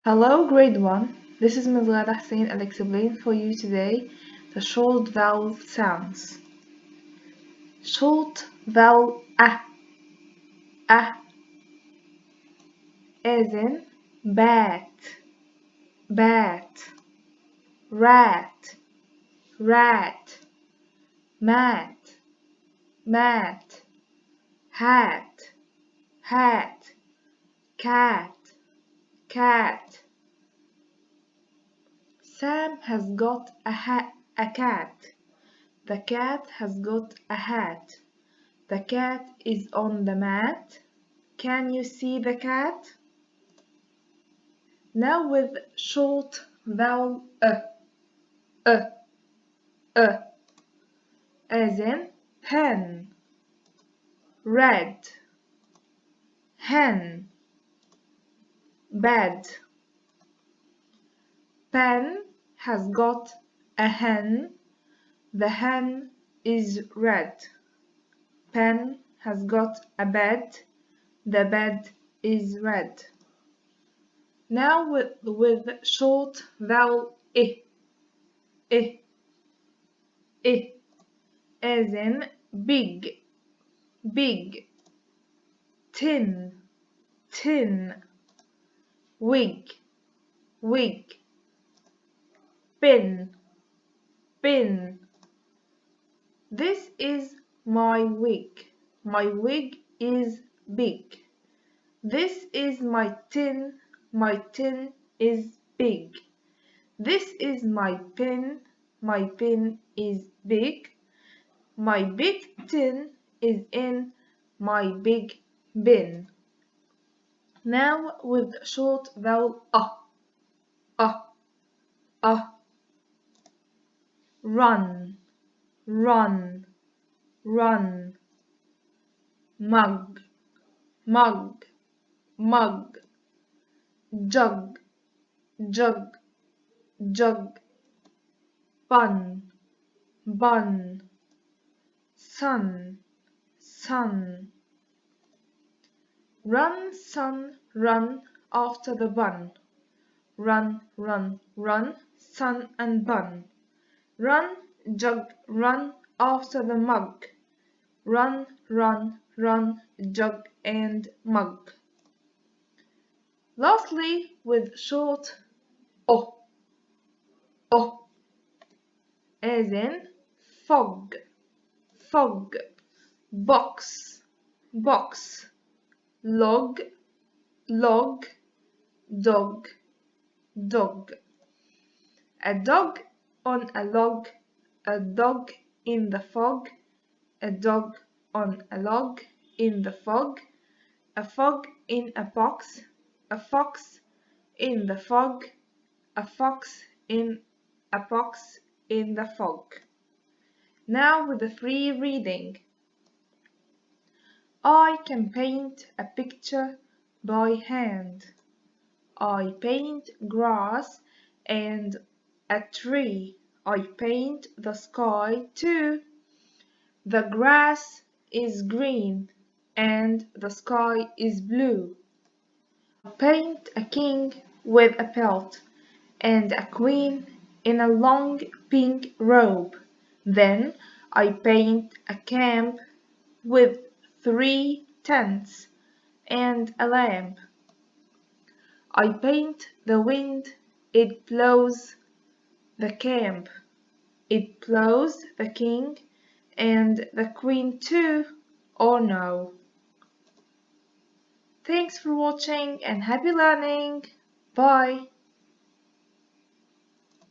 Hello, grade 1. This is Ms. Ghada Hussein. I'll explain for you today the short vowel sounds. Short vowel a as in bat, bat, rat, rat, mat, mat, hat, hat, cat, cat. Sam has got a cat. The cat has got a hat. The cat is on the mat. Can you see the cat? Now with short vowel uh, as in pen, red, hen, bed. Pen has got a hen. The hen is red. Pen has got a bed. The bed is red. Now with short vowel I, as in big, big, tin, tin, wig, wig, pin, pin. This is my wig. My wig is big. This is my tin. My tin is big. This is my pin. My pin is big. My big tin is in my big bin. Now with short vowel uh, run, run, run, mug, mug, mug, jug, jug, jug, bun, bun, sun, sun. Run, son, run after the bun. Run, run, run, sun and bun. Run, jug, run after the mug. Run, run, run, jug and mug. Lastly, with short o, as in fog, fog, box, box, log, log, dog, dog. A dog on a log, a dog in the fog, a dog on a log in the fog, a fog in a box, a fox in the fog, a fox in a box in the fog. Now with the free reading. I can paint a picture by hand. I paint grass and a tree. I paint the sky too. The grass is green and the sky is blue. I paint a king with a belt and a queen in a long pink robe. Then I paint a camp with 3 tents and a lamp. I paint the wind, it blows the camp. It blows the king and the queen too, or no? Thanks for watching and happy learning. Bye.